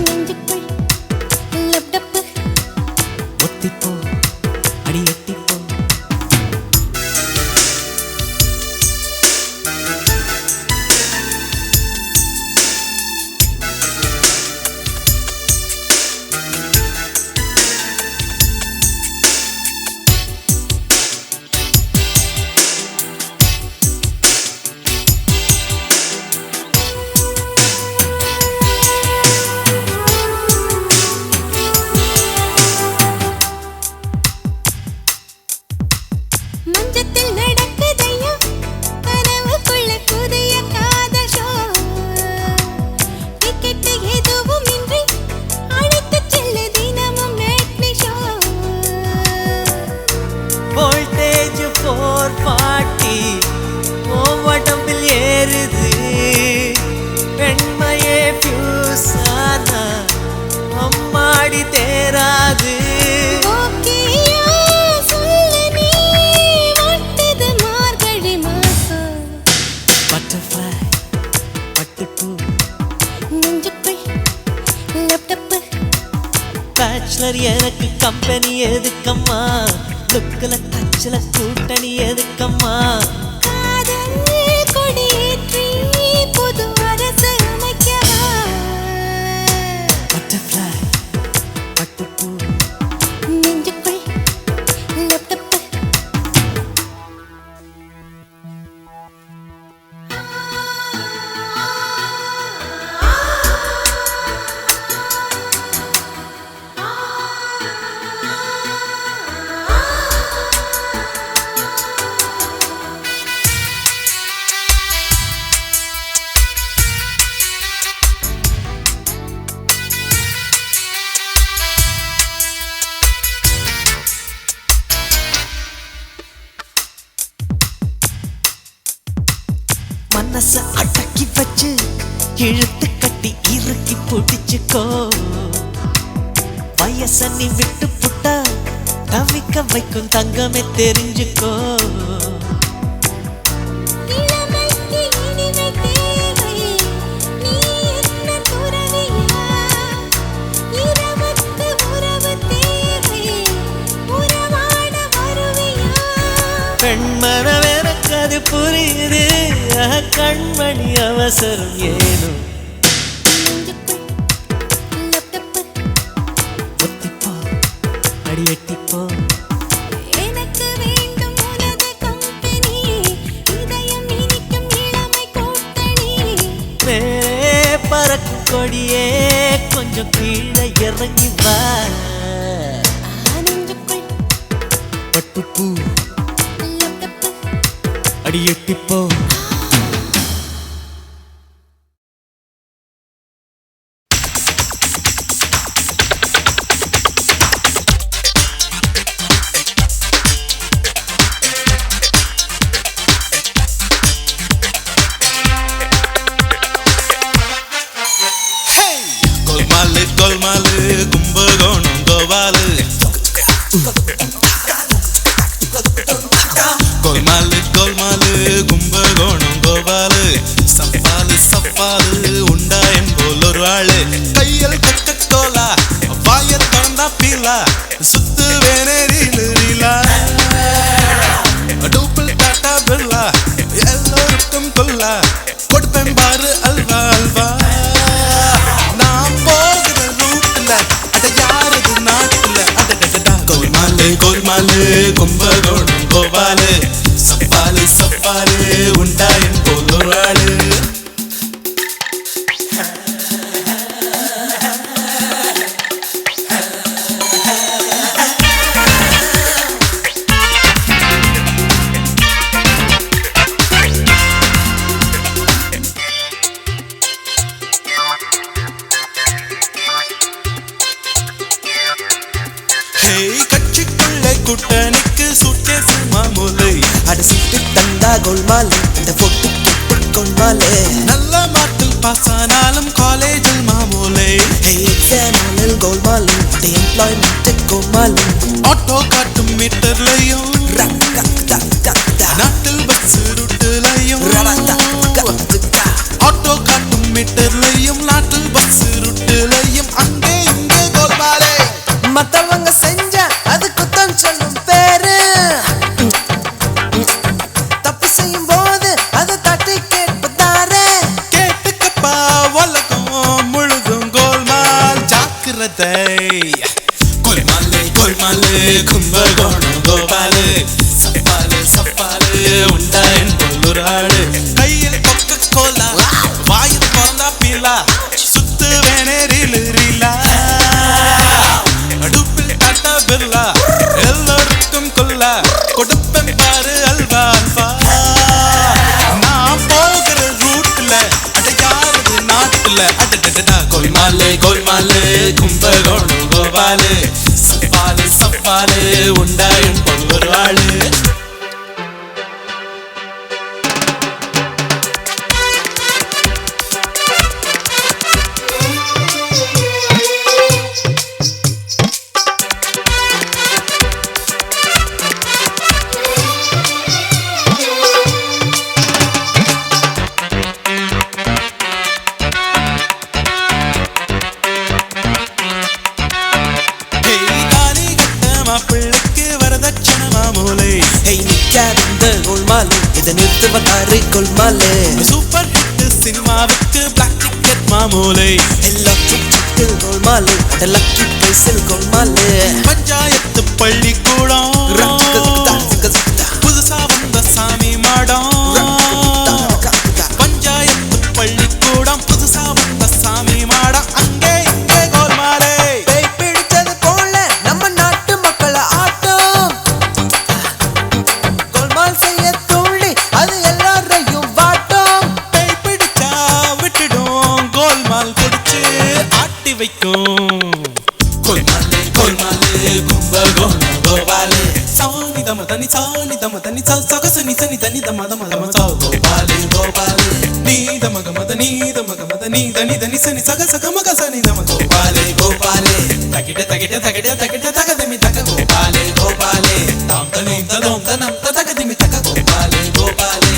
நெஞ்சுக்குள் லப்டப்பு ஒத்திப்போ அடி எட்டிப்போ மஞ்சத்தில் நடக்குதையா கனவுக்குள்ள புதிய காதல் ஷோ டிக்கெட் எதுவும் இன்றி அழைத்து செல்லு தினமும் மேட்னி ஷோ வோல்டேஜ் 440 ஓ உடம்பில் ஏறுது பெண்மையே ஃபியூஸ் ஆனா அம்மாடி தேராது ஓகேயா சொல்லு நீ ஒட்டது மார்கழி மாசம் பட்டர்ஃப்ளை பட்டுப்பூ நெஞ்சுக்குள் லப்டப்பு பேச்சுலர் எனக்கு கம்பெனி எதுக்கம்மா லுக்குல டச்சுல கூட்டணி எதுக்கம்மா காதல் கொடியேற்றி புது அரசு அமைக்கவா பட்டர்ஃப்ளை பட்டுப்பூ நெஞ்சுக்குள் லப்டப்பு மனச அடக்கி வச்சு இழுத்து கட்டி இறுக்கி பிடிச்சுக்கோ வயச நீ விட்டு புட்டா தவிக்க வைக்கும் தங்கமே தெரிஞ்சுக்கோ இளமைக்கு இனிமை தேவை நீ என்ன துறவியா இரவுக்கு உறவு தேவை உறவாட வருவியா பெண்மன எனக்கு அது புரியுது கண்மணி அவசரம் ஏனும் நெஞ்சுக்குள் லப்டப்பு ஒத்திப்போ அடி எட்டிப்போ எனக்கு வேண்டும் உனது கம்பெனி இதயம் இனிக்கும் இளமை கூட்டணி மேலே பறக்கும் கொடியே கொஞ்சம் கீழே இறங்கி வா நெஞ்சுக்குள் பட்டுப்பூ லப்டப்பு அடி எட்டிப்போ golmalı கும்பகோணம் கோவாலு golmalı கும்பகோணம் கோவாலு சப்பாலு உண்டா என்போல் ஒரு ஆளு கையில் கொக்கோலா வாய திறந்தா பீலா சுத்து வேனேரிலா டூப்பிள் டாட்டா பில்லா எல்லோருக்கும் கொல்லா கொடுப்பேன் பாரு அல்வா அல்வா golmalı கும்பகோணம் கோவாலு சப்பாலு உண்டா என்போல் ஒரு ஆளு கூட்டணிக்கு சூட்கேஸ் மாமூலை அடிச்சிட்டு தந்தா கோல்மாலே இந்த பொட்டு பொட்டு கோல்மாலே நல்ல மார்க்கில் பாஸ் ஆனாலும் காலேஜில் மாமூலை எக்ஸாமில் கோல்மாலு எம்ப்ளாய்மெண்ட் கோமாலு ஆட்டோ காட்டும் மீட்டர்லையும் நாட்டில் பஸ் ரூட்டுலையும் ஆட்டோ காட்டும் மீட்டர்லையும் நாட்டில் பஸ் ரூட்டுலையும் அங்கே இங்கே கோல்மாலே மத்தவங்க செஞ்ச அது குத்தம் சொல்லும் பேரு தப்பு செய்யும் போது அதை தட்டி கேட்பதாரே கேட்டுக்கப்பா உலகம் முழுதும் கோல்மால் ஜாக்கிரதை கோல்மாலே கோல்மாலே கும்பகோணம் கோபாலு சப்பாலு சப்பாலு உண்டா என்பது ஒரு ஆளு கையில் கொக்க கோலா வாயில் பிறந்தா பீலா சுத்து வேணே ரீலு ரீலா அடுப்பில் டாட்டா பிர்லா எல்லோருக்கும் கொல்லா கொடுப்பேன் பாரு அல்வா அல்வா நான் போகிற ரூட்ல அடையாறுது நாட்டுல அடடடா கோல்மாலே கோல்மாலே கும்பகோணம் கோபாலு சப்பாலு சப்பாலு உண்டா என்பது ஒரு ஆளு இதை நிறுத்துவதாரு கோல்மாலு சூப்பர் ஹிட் சினிமாவுக்கு black ticket மாமூலை electric சிட்டில் கோல்மாலு lucky பிரைஸில் கோல்மாலு panchayat பள்ளிக்கூடம் புதுசா வந்த சாமி மாடம் பஞ்சாயத்து பள்ளிக்கூடம் புதுசா வந்த சாமி மாடம் அங்கே இங்கே கோல்மாலே பேய் பிடிச்சது போல நம்ம நாட்டு மக்களை ஆட்டம் கோல்மால் செய்ய தூண்டி அது எல்லாரையும் வாட்டும் பேய் பிடிச்சா விட்டுடும் கோல்மால் பிடிச்சு ஆட்டி வைக்கும் கோல்மாலே கோல்மாலே கும்பகோணம் கோபாலே சாணி தம தனி சகசனி சனி தனி தம தம தம சா கோபாலே கோபாலே நீ தம கம தனி தம கம தனி தனி தனி சனி சக சக மக சனி தம கோபாலே கோபாலே தகிட தகிட தகிட தகிட தகதமி தக கோபாலே கோபாலே தாம் தனி ததோம் தனம் தகதிமி தக கோபாலே கோபாலே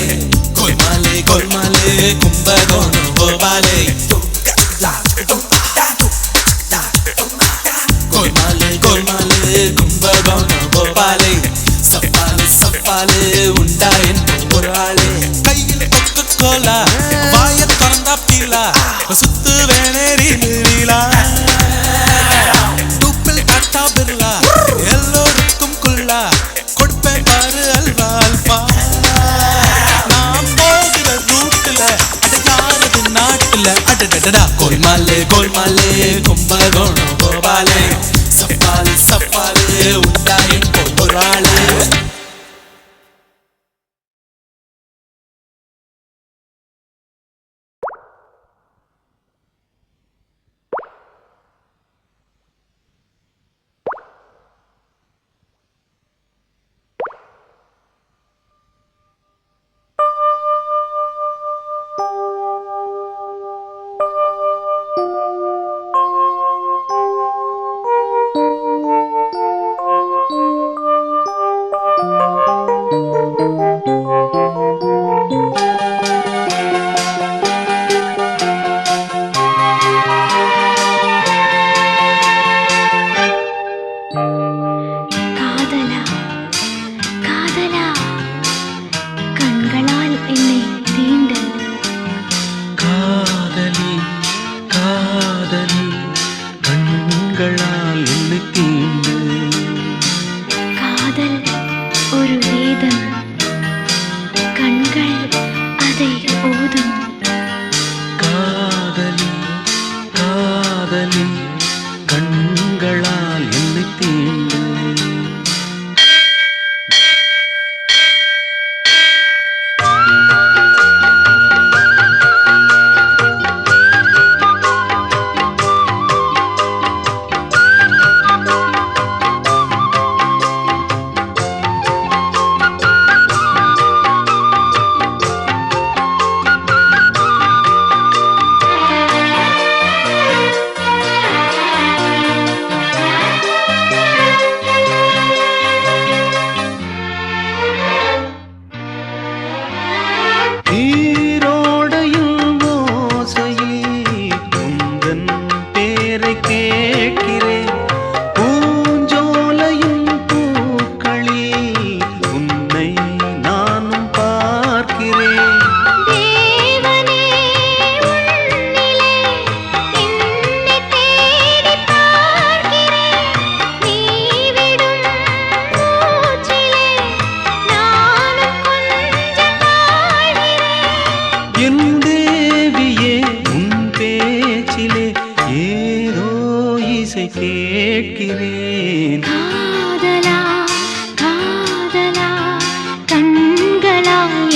கோல்மாலே கோல்மாலே கும்பகோணம் கோபாலே கோல்மாலே கோல்மாலே கும்பகோணம் கோபாலே சப்பாலு சப்பாலு உண்டா என்பது ஒரு ஆளு கையில் கொக்க கோலா வாய திறந்தா பீலா சுத்து வேணே ரீலு ரீலா டூப்பில் டாட்டா பிர்லா எல்லோருக்கும் குல்லா கொடுப்பேன் பாரு அல்வா அல்வா நான் போகிற ரூட்டுல அடையாறுது நாட்டுல அடடடா கோல்மாலே கோல்மாலே கும்பகோணம் கோபாலே சப்பாலு சப்பாலு உண்டா என்பது ஒரு ஆளு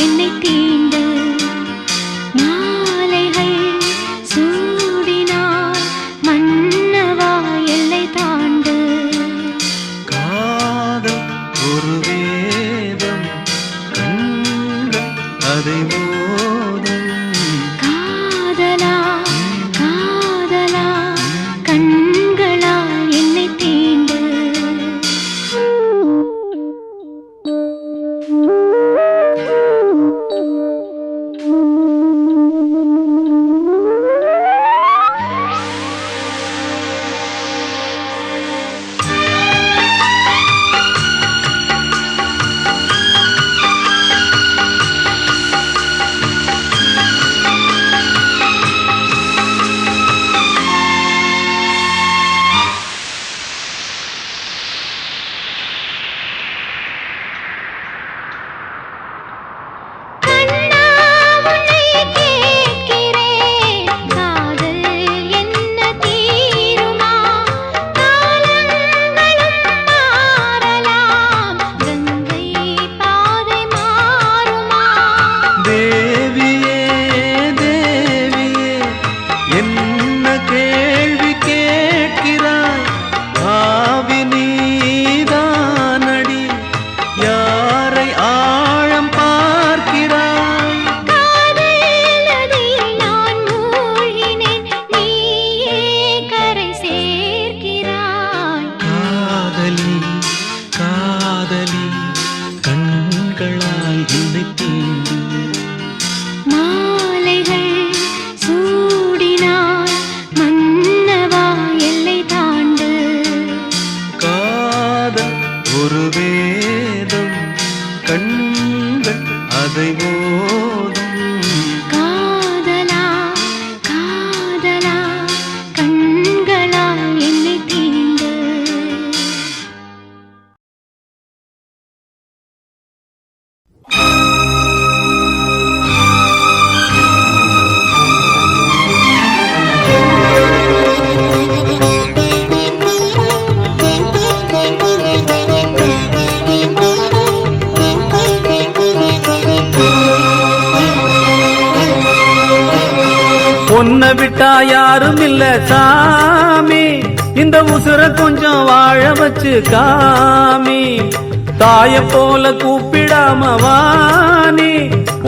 என்னை தீண்டு மாலைகள் சூடினார் மன்னவா எல்லை தாண்டு காதல் ஒரு வேதம் கண்கள் அதை மோதும் காதலா காதலா கண்களா என்னை தீண்டு கண்ணா உன்னை கேட்கிறேன் காதல் என்ன தீருமா காலங்களும் மாறலாம் கங்கை பாதை மாறுமா தேவியே தேவியே என்ன கேள்வி கேட்கிறாய் ஆவி நீதானடி யாரை ஆழம் பார்க்கிறாய் காதல் நதியில் நான் மூழ்கினேன் நீயே கரை சேர்க்கிறாய் காதலி காதலி கண்களால் என்னை தீண்டு மாலைகள் சூடினார் மன்னவா எல்லை தாண்டு காதல் ஒரு வேதம் கண்கள் அதை ஓதும் காதலா காதலா கண்களா என்னை தீண்டு பொன்ன விட்டா யாரும் இல்ல சாமி இந்த உசுர கொஞ்சம் வாழ வச்சு காமி தாய போல கூப்பிடாம வாணி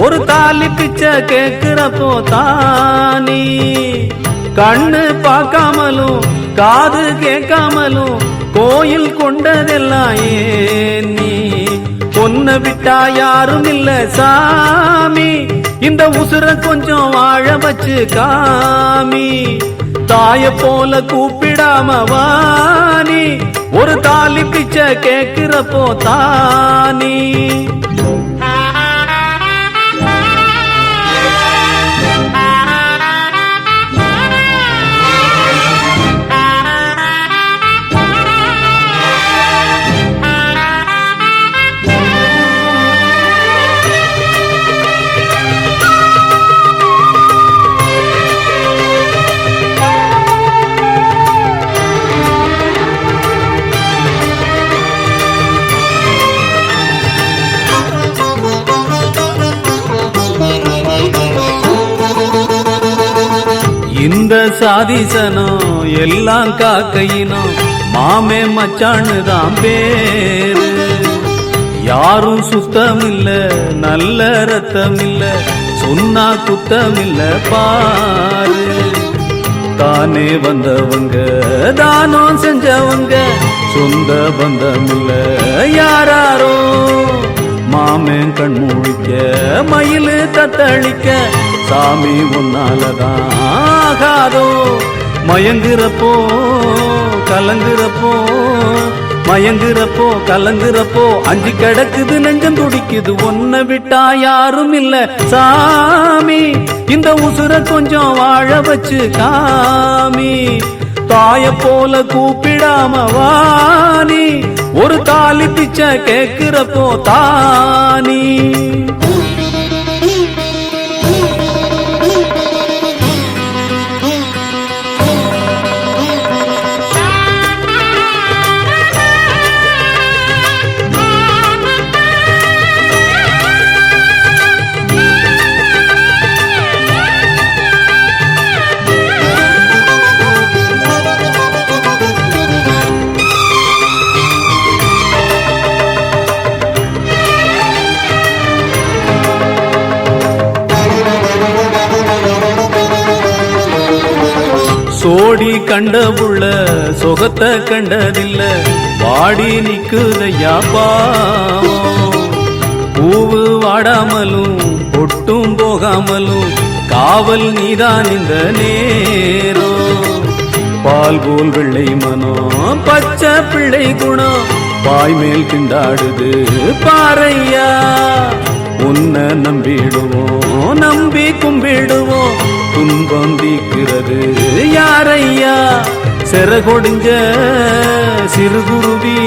ஒரு தாலி பிச்சை கேக்குறப்போ தானி கண்ணு பார்க்காமலும் காது கேட்காமலும் கோயில் கொண்டதெல்லாம் ஏன் நீ பொன்ன விட்டா யாரும் இல்ல சாமி இந்த உசுர கொஞ்சம் வாழ வச்சு காமி தாய போல கூப்பிடாம வாணி ஒரு தாலி பிச்சை கேக்குறப்போ தானி இந்த சாதிசனம் எல்லாம் காக்கையினம் மாமே மச்சான்னு தான் பேரு யாரும் சுத்தமில்ல நல்ல ரத்தம் இல்ல சொன்னா குத்தமில்ல பாரு தானே வந்தவங்க தானம் செஞ்சவங்க சொந்த பந்தம் இல்ல யாராரோ மாமன் கண் முழிக்க மயிலு தத்தளிக்க சாமி உன்னாலதான் ஆகாதோ மயங்குறப்போ கலங்குறப்போ மயங்குறப்போ கலங்குறப்போ அஞ்சு கிடக்குது நெஞ்சம் துடிக்குது ஒன்ன விட்டா யாரும் இல்ல சாமி இந்த உசுர கொஞ்சம் வாழ வச்சு காமி தாய போல கூப்பிடாம வாணி ஒரு தாலி பிச்சை கேக்குறப்போ தானி கண்ட புள்ள சொகத்தை கண்டதில்ல வாடி நிக்குதையா பாவம் பூவு வாடாமலும் பொட்டும் போகாமலும் காவல் நீதான் இந்த நேரம் பால் போல் வெள்ளை மனம் பச்சை பிள்ளை குணம் பாய் மேல் திண்டாடுது பாறையா உன்னை நம்பிடுவோம் நம்பி கும்பிடுவோம் துன்பம் தீக்கிறது யாரையா செரகொடிஞ்ச சிறுகுருவி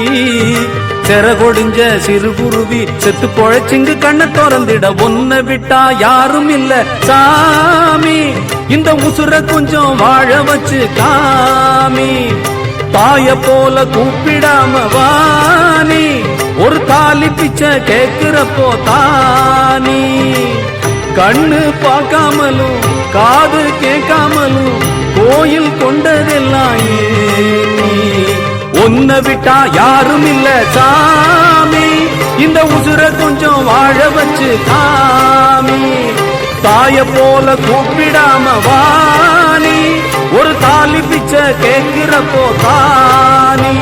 செரகொடிஞ்ச சிறுகுருவி செத்து பொழைச்சிங்கு கண்ணை திறந்திட ஒன்ன விட்டா யாரும் இல்ல சாமி இந்த உசுர கொஞ்சம் வாழ வச்சு காமி தாய போல கூப்பிடாம வாணி ஒரு தாலி பிச்சை கேக்குறப்போ தானி கண்ணு பார்க்காமலும் காது கேட்காமலும் கோயில் கொண்டதெல்லாம் ஏனி ஒன்ன விட்டா யாரும் இல்ல சாமி இந்த உசுர கொஞ்சம் வாழ வச்சு காமி தாய போல கூப்பிடாம வாணி ஒரு தாலி பிச்சை கேட்கிறப்போ தானி